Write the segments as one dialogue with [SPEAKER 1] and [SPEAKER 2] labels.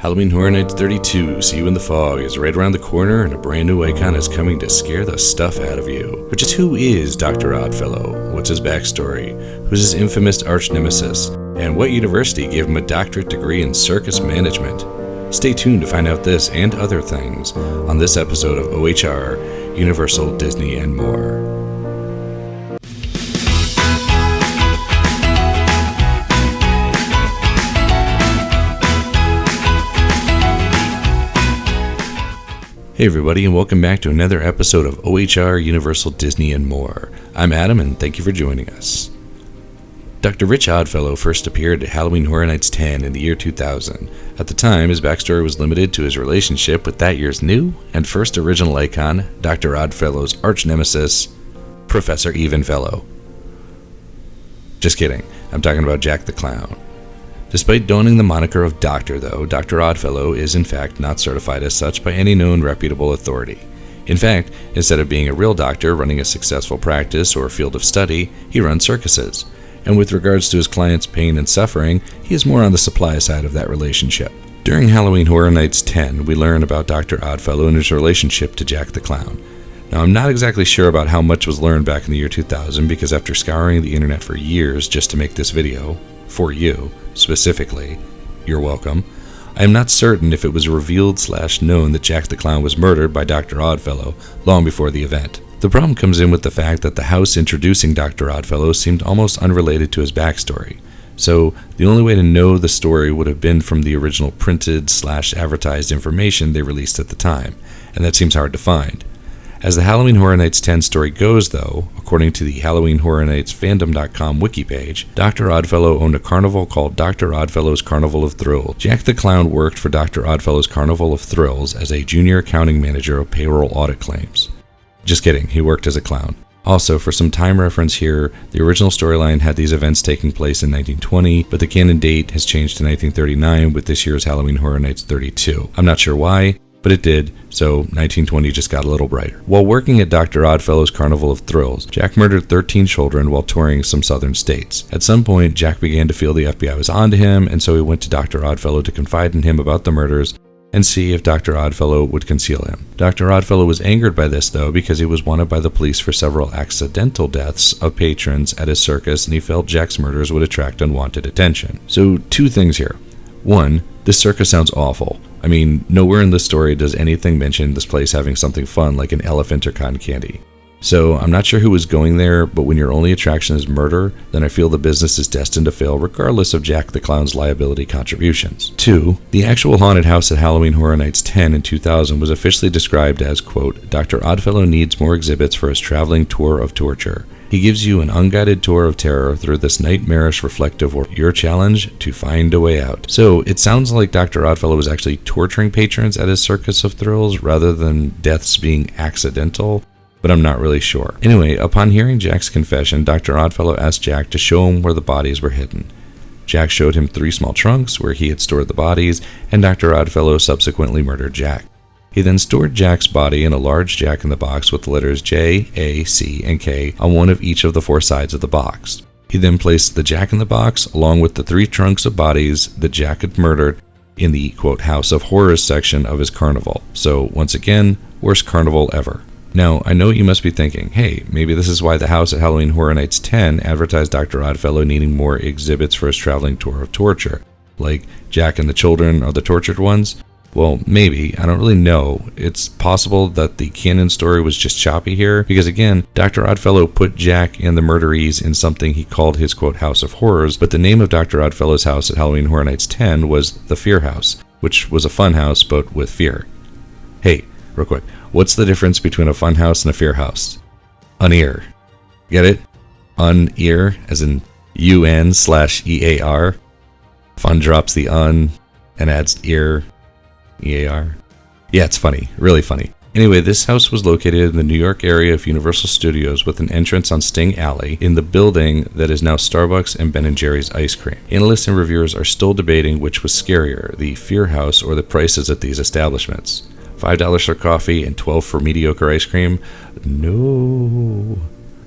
[SPEAKER 1] Halloween Horror Nights 32, See You in the Fog, is right around the corner, and a brand new icon is coming to scare the stuff out of you. But just who is Dr. Oddfellow? What's his backstory? Who's his infamous arch-nemesis? And what university gave him a doctorate degree in circus management? Stay tuned to find out this and other things on this episode of OHR, Universal, Disney, and More. Hey everybody, and welcome back to another episode of OHR, Universal, Disney, and More. I'm Adam, and thank you for joining us. Dr. Rich Oddfellow first appeared at Halloween Horror Nights 10 in the year 2000. At the time, his backstory was limited to his relationship with that year's new and first original icon, Dr. Oddfellow's arch-nemesis, Professor Evenfellow. Just kidding, I'm talking about Jack the Clown. Despite donning the moniker of doctor, though, Dr. Oddfellow is in fact not certified as such by any known reputable authority. In fact, instead of being a real doctor running a successful practice or field of study, he runs circuses. And with regards to his clients' pain and suffering, he is more on the supply side of that relationship. During Halloween Horror Nights 10, we learn about Dr. Oddfellow and his relationship to Jack the Clown. Now, I'm not exactly sure about how much was learned back in the year 2000, because after scouring the internet for years just to make this video, for you, specifically, you're welcome, I am not certain if it was revealed/known that Jack the Clown was murdered by Dr. Oddfellow long before the event. The problem comes in with the fact that the house introducing Dr. Oddfellow seemed almost unrelated to his backstory. So the only way to know the story would have been from the original printed/advertised information they released at the time, and that seems hard to find. As the Halloween Horror Nights 10 story goes, though, according to the Halloween Horror Nights Fandom.com wiki page, Dr. Oddfellow owned a carnival called Dr. Oddfellow's Carnival of Thrills. Jack the Clown worked for Dr. Oddfellow's Carnival of Thrills as a junior accounting manager of payroll audit claims. Just kidding, he worked as a clown. Also, for some time reference here, the original storyline had these events taking place in 1920, but the canon date has changed to 1939 with this year's Halloween Horror Nights 32. I'm not sure why, but it did, so 1920 just got a little brighter. While working at Dr. Oddfellow's Carnival of Thrills, Jack murdered 13 children while touring some southern states. At some point, Jack began to feel the FBI was onto him, and so he went to Dr. Oddfellow to confide in him about the murders and see if Dr. Oddfellow would conceal him. Dr. Oddfellow was angered by this, though, because he was wanted by the police for several accidental deaths of patrons at his circus, and he felt Jack's murders would attract unwanted attention. So, two things here. One, this circus sounds awful. I mean, nowhere in this story does anything mention this place having something fun like an elephant or cotton candy. So I'm not sure who was going there, but when your only attraction is murder, then I feel the business is destined to fail regardless of Jack the Clown's liability contributions. 2. The actual haunted house at Halloween Horror Nights 10 in 2000 was officially described as, quote, Dr. Oddfellow needs more exhibits for his traveling tour of torture. He gives you an unguided tour of terror through this nightmarish reflective world. Your challenge to find a way out. So it sounds like Dr. Oddfellow was actually torturing patrons at his circus of thrills rather than deaths being accidental, but I'm not really sure. Anyway, upon hearing Jack's confession, Dr. Oddfellow asked Jack to show him where the bodies were hidden. Jack showed him 3 small trunks where he had stored the bodies, and Dr. Oddfellow subsequently murdered Jack. He then stored Jack's body in a large jack-in-the-box with the letters J, A, C, and K on one of each of the 4 sides of the box. He then placed the jack-in-the-box along with the 3 trunks of bodies that Jack had murdered in the, quote, House of Horrors section of his carnival. So, once again, worst carnival ever. Now, I know you must be thinking, hey, maybe this is why the house at Halloween Horror Nights 10 advertised Dr. Oddfellow needing more exhibits for his traveling tour of torture. Like, Jack and the children are the tortured ones? Well, maybe. I don't really know. It's possible that the canon story was just choppy here, because again, Dr. Oddfellow put Jack and the murderees in something he called his, quote, House of Horrors, but the name of Dr. Oddfellow's house at Halloween Horror Nights 10 was the Fear House, which was a fun house, but with fear. Hey, real quick, what's the difference between a fun house and a fear house? Unear. Get it? Unear, as in UN/EAR. Fun drops the un and adds ear. EAR. Yeah, it's funny. Really funny. Anyway, this house was located in the New York area of Universal Studios with an entrance on Sting Alley in the building that is now Starbucks and Ben & Jerry's ice cream. Analysts and reviewers are still debating which was scarier, the Fear House or the prices at these establishments. $5 for coffee and $12 for mediocre ice cream? No.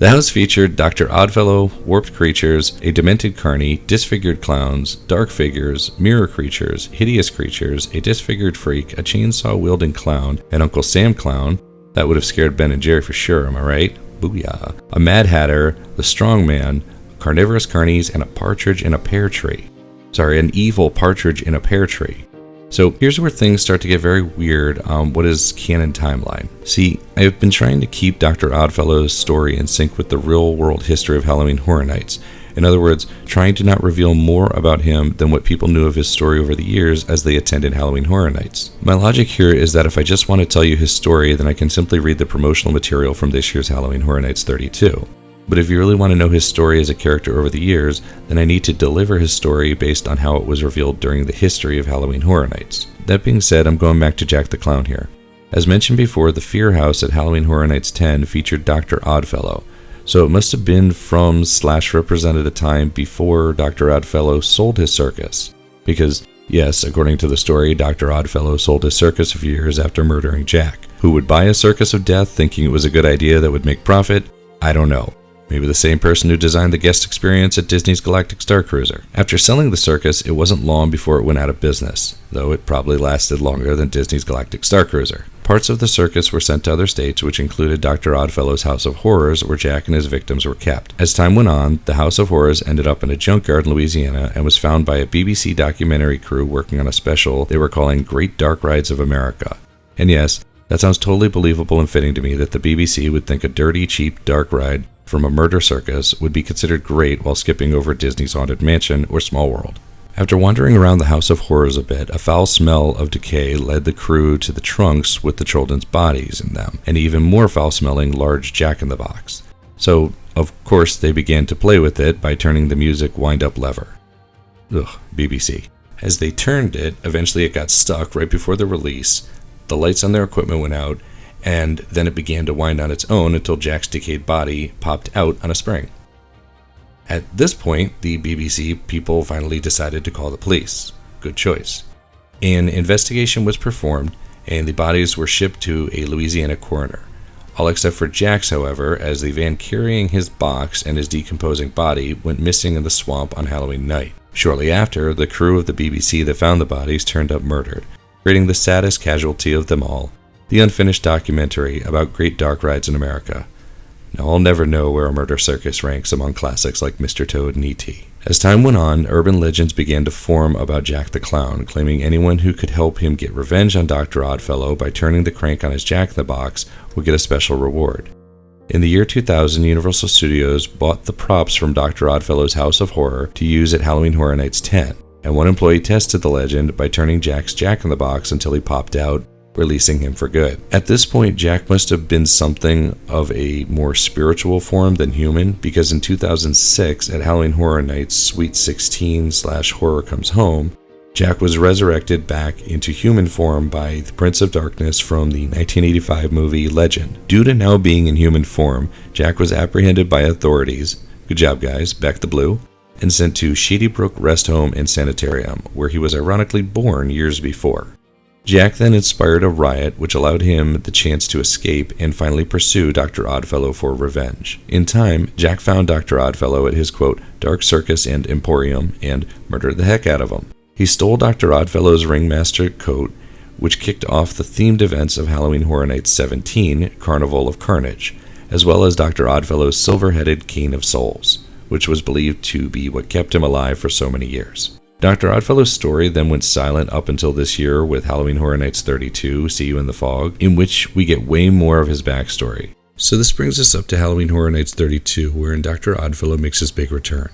[SPEAKER 1] The house featured Dr. Oddfellow, warped creatures, a demented carny, disfigured clowns, dark figures, mirror creatures, hideous creatures, a disfigured freak, a chainsaw-wielding clown, an Uncle Sam clown. That would have scared Ben and Jerry for sure, am I right? Booyah. A Mad Hatter, the Strong Man, carnivorous carnies, and a partridge in a pear tree. Sorry, an evil partridge in a pear tree. So here's where things start to get very weird on what is canon timeline. See, I have been trying to keep Dr. Oddfellow's story in sync with the real-world history of Halloween Horror Nights. In other words, trying to not reveal more about him than what people knew of his story over the years as they attended Halloween Horror Nights. My logic here is that if I just want to tell you his story, then I can simply read the promotional material from this year's Halloween Horror Nights 32. But if you really want to know his story as a character over the years, then I need to deliver his story based on how it was revealed during the history of Halloween Horror Nights. That being said, I'm going back to Jack the Clown here. As mentioned before, the Fear House at Halloween Horror Nights 10 featured Dr. Oddfellow, so it must have been from/represented a time before Dr. Oddfellow sold his circus. Because, yes, according to the story, Dr. Oddfellow sold his circus a few years after murdering Jack. Who would buy a circus of death thinking it was a good idea that would make profit? I don't know. Maybe the same person who designed the guest experience at Disney's Galactic Star Cruiser. After selling the circus, it wasn't long before it went out of business, though it probably lasted longer than Disney's Galactic Star Cruiser. Parts of the circus were sent to other states, which included Dr. Oddfellow's House of Horrors, where Jack and his victims were kept. As time went on, the House of Horrors ended up in a junkyard in Louisiana and was found by a BBC documentary crew working on a special they were calling Great Dark Rides of America. And yes, that sounds totally believable and fitting to me that the BBC would think a dirty, cheap, dark ride from a murder circus would be considered great while skipping over Disney's Haunted Mansion or Small World. After wandering around the House of Horrors a bit, a foul smell of decay led the crew to the trunks with the children's bodies in them, and even more foul-smelling large Jack-in-the-Box. So, of course, they began to play with it by turning the music wind-up lever. Ugh, BBC. As they turned it, eventually it got stuck right before the release, the lights on their equipment went out, and then it began to wind on its own until Jack's decayed body popped out on a spring. At this point, the BBC people finally decided to call the police. Good choice. An investigation was performed, and the bodies were shipped to a Louisiana coroner. All except for Jack's, however, as the van carrying his box and his decomposing body went missing in the swamp on Halloween night. Shortly after, the crew of the BBC that found the bodies turned up murdered, creating the saddest casualty of them all, the unfinished documentary about Great Dark Rides in America. Now, I'll never know where a murder circus ranks among classics like Mr. Toad and E.T. As time went on, urban legends began to form about Jack the Clown, claiming anyone who could help him get revenge on Dr. Oddfellow by turning the crank on his Jack-in-the-Box would get a special reward. In the year 2000, Universal Studios bought the props from Dr. Oddfellow's House of Horror to use at Halloween Horror Nights 10, and one employee tested the legend by turning Jack's Jack-in-the-Box until he popped out, releasing him for good. At this point, Jack must have been something of a more spiritual form than human, because in 2006, at Halloween Horror Nights Sweet 16/Horror Comes Home, Jack was resurrected back into human form by the Prince of Darkness from the 1985 movie Legend. Due to now being in human form, Jack was apprehended by authorities, good job guys, back the blue, and sent to Shady Brook Rest Home and Sanitarium, where he was ironically born years before. Jack then inspired a riot which allowed him the chance to escape and finally pursue Dr. Oddfellow for revenge. In time, Jack found Dr. Oddfellow at his, quote, dark circus and emporium and murdered the heck out of him. He stole Dr. Oddfellow's ringmaster coat, which kicked off the themed events of Halloween Horror Nights 17, Carnival of Carnage, as well as Dr. Oddfellow's silver-headed cane of souls, which was believed to be what kept him alive for so many years. Dr. Oddfellow's story then went silent up until this year with Halloween Horror Nights 32, See You in the Fog, in which we get way more of his backstory. So this brings us up to Halloween Horror Nights 32, wherein Dr. Oddfellow makes his big return.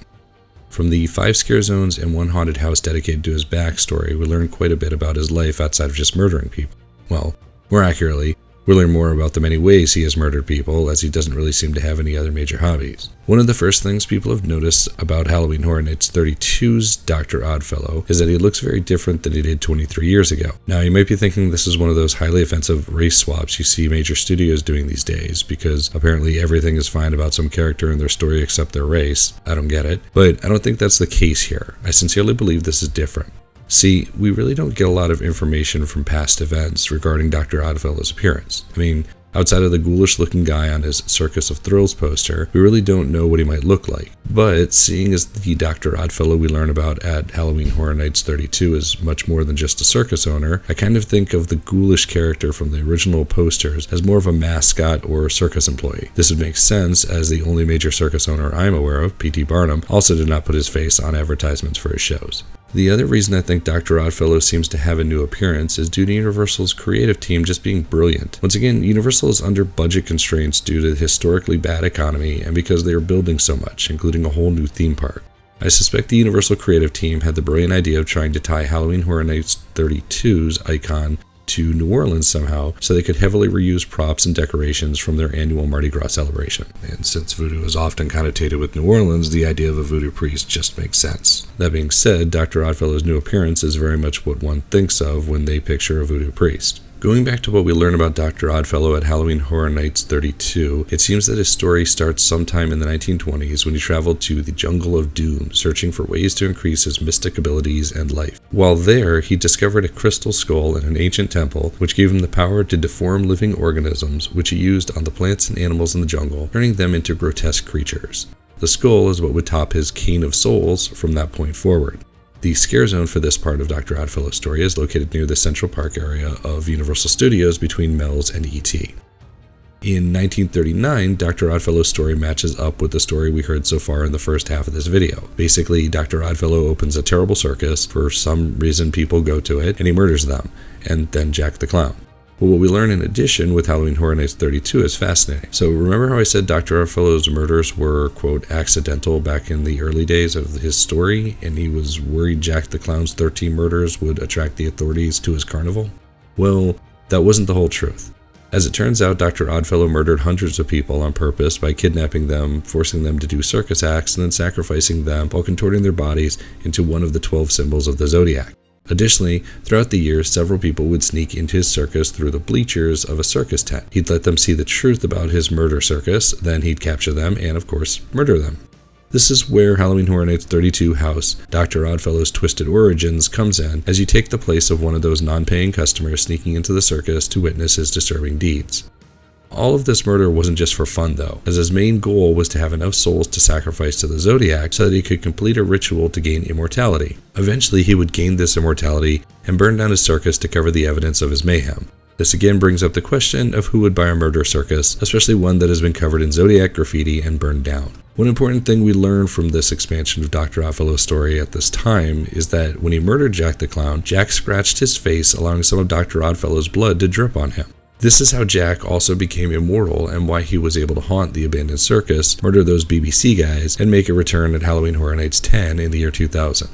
[SPEAKER 1] From the 5 scare zones and 1 haunted house dedicated to his backstory, we learn quite a bit about his life outside of just murdering people. Well, more accurately, we learn more about the many ways he has murdered people, as he doesn't really seem to have any other major hobbies. One of the first things people have noticed about Halloween Horror Nights 32's Dr. Oddfellow is that he looks very different than he did 23 years ago. Now, you might be thinking this is one of those highly offensive race swaps you see major studios doing these days, because apparently everything is fine about some character in their story except their race. I don't get it. But I don't think that's the case here. I sincerely believe this is different. See, we really don't get a lot of information from past events regarding Dr. Oddfellow's appearance. I mean, Outside of the ghoulish-looking guy on his Circus of Thrills poster, we really don't know what he might look like. But seeing as the Dr. Oddfellow we learn about at Halloween Horror Nights 32 is much more than just a circus owner, I kind of think of the ghoulish character from the original posters as more of a mascot or circus employee. This would make sense, as the only major circus owner I'm aware of, P.T. Barnum, also did not put his face on advertisements for his shows. The other reason I think Dr. Oddfellow seems to have a new appearance is due to Universal's creative team just being brilliant. Once again, Universal is under budget constraints due to the historically bad economy and because they are building so much, including a whole new theme park. I suspect the Universal creative team had the brilliant idea of trying to tie Halloween Horror Nights 32's icon to New Orleans somehow, so they could heavily reuse props and decorations from their annual Mardi Gras celebration. And since voodoo is often connotated with New Orleans, the idea of a voodoo priest just makes sense. That being said, Dr. Oddfellow's new appearance is very much what one thinks of when they picture a voodoo priest. Going back to what we learn about Dr. Oddfellow at Halloween Horror Nights 32, it seems that his story starts sometime in the 1920s when he traveled to the Jungle of Doom, searching for ways to increase his mystic abilities and life. While there, he discovered a crystal skull in an ancient temple, which gave him the power to deform living organisms, which he used on the plants and animals in the jungle, turning them into grotesque creatures. The skull is what would top his Cane of Souls from that point forward. The scare zone for this part of Dr. Oddfellow's story is located near the Central Park area of Universal Studios between Mel's and E.T. In 1939, Dr. Oddfellow's story matches up with the story we heard so far in the first half of this video. Basically, Dr. Oddfellow opens a terrible circus, for some reason people go to it, and he murders them, and then Jack the Clown. But what we learn in addition with Halloween Horror Nights 32 is fascinating. So remember how I said Dr. Oddfellow's murders were, quote, accidental back in the early days of his story, and he was worried Jack the Clown's 13 murders would attract the authorities to his carnival? Well, that wasn't the whole truth. As it turns out, Dr. Oddfellow murdered hundreds of people on purpose by kidnapping them, forcing them to do circus acts, and then sacrificing them while contorting their bodies into one of the 12 symbols of the zodiac. Additionally, throughout the years, several people would sneak into his circus through the bleachers of a circus tent. He'd let them see the truth about his murder circus, then he'd capture them and, of course, murder them. This is where Halloween Horror Nights 32 house, Dr. Oddfellow's Twisted Origins, comes in, as you take the place of one of those non-paying customers sneaking into the circus to witness his disturbing deeds. All of this murder wasn't just for fun though, as his main goal was to have enough souls to sacrifice to the Zodiac so that he could complete a ritual to gain immortality. Eventually he would gain this immortality and burn down his circus to cover the evidence of his mayhem. This again brings up the question of who would buy a murder circus, especially one that has been covered in Zodiac graffiti and burned down. One important thing we learn from this expansion of Dr. Oddfellow's story at this time is that when he murdered Jack the Clown, Jack scratched his face, allowing some of Dr. Oddfellow's blood to drip on him. This is how Jack also became immortal and why he was able to haunt the abandoned circus, murder those BBC guys, and make a return at Halloween Horror Nights 10 in the year 2000.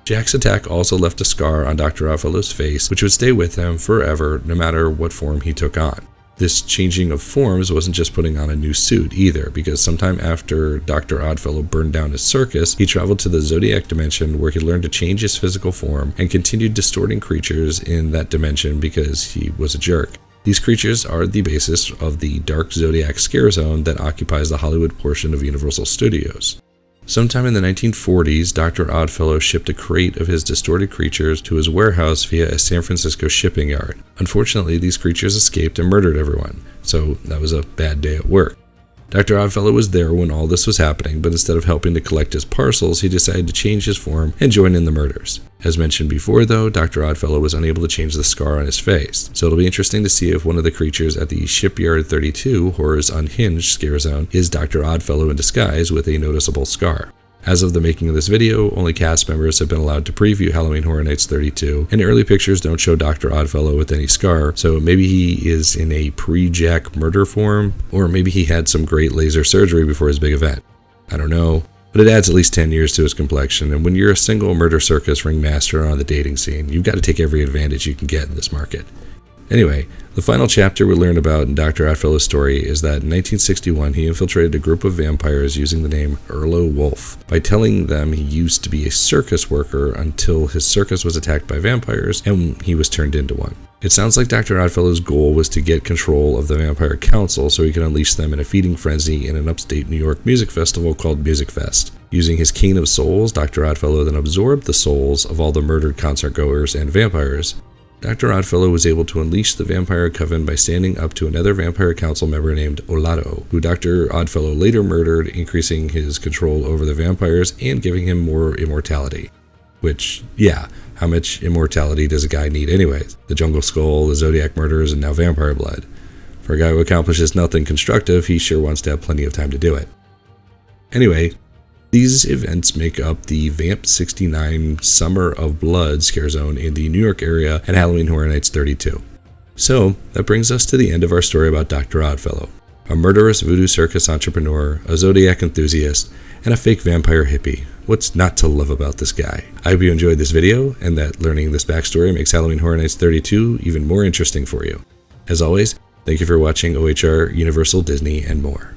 [SPEAKER 1] Jack's attack also left a scar on Dr. Oddfellow's face, which would stay with him forever no matter what form he took on. This changing of forms wasn't just putting on a new suit either, because sometime after Dr. Oddfellow burned down his circus, he traveled to the Zodiac dimension where he learned to change his physical form and continued distorting creatures in that dimension because he was a jerk. These creatures are the basis of the Dark Zodiac scare zone that occupies the Hollywood portion of Universal Studios. Sometime in the 1940s, Dr. Oddfellow shipped a crate of his distorted creatures to his warehouse via a San Francisco shipping yard. Unfortunately, these creatures escaped and murdered everyone, so that was a bad day at work. Dr. Oddfellow was there when all this was happening, but instead of helping to collect his parcels, he decided to change his form and join in the murders. As mentioned before though, Dr. Oddfellow was unable to change the scar on his face, so it'll be interesting to see if one of the creatures at the Shipyard 32 Horrors Unhinged scare zone is Dr. Oddfellow in disguise with a noticeable scar. As of the making of this video, only cast members have been allowed to preview Halloween Horror Nights 32, and early pictures don't show Dr. Oddfellow with any scar, so maybe he is in a pre-Jack murder form, or maybe he had some great laser surgery before his big event. I don't know, but it adds at least 10 years to his complexion, and when you're a single murder circus ringmaster on the dating scene, you've got to take every advantage you can get in this market. Anyway, the final chapter we learn about in Dr. Oddfellow's story is that in 1961 he infiltrated a group of vampires using the name Erlo Wolf by telling them he used to be a circus worker until his circus was attacked by vampires and he was turned into one. It sounds like Dr. Oddfellow's goal was to get control of the Vampire Council so he could unleash them in a feeding frenzy in an upstate New York music festival called Music Fest. Using his Cane of Souls, Dr. Oddfellow then absorbed the souls of all the murdered concert goers and vampires. Dr. Oddfellow was able to unleash the vampire coven by standing up to another vampire council member named Olato, who Dr. Oddfellow later murdered, increasing his control over the vampires and giving him more immortality. Which, yeah, how much immortality does a guy need anyways? The Jungle Skull, the Zodiac murders, and now vampire blood. For a guy who accomplishes nothing constructive, he sure wants to have plenty of time to do it. Anyway, these events make up the Vamp 69 Summer of Blood scare zone in the New York area at Halloween Horror Nights 32. So, that brings us to the end of our story about Dr. Oddfellow, a murderous voodoo circus entrepreneur, a Zodiac enthusiast, and a fake vampire hippie. What's not to love about this guy? I hope you enjoyed this video, and that learning this backstory makes Halloween Horror Nights 32 even more interesting for you. As always, thank you for watching OHR, Universal, Disney, and more.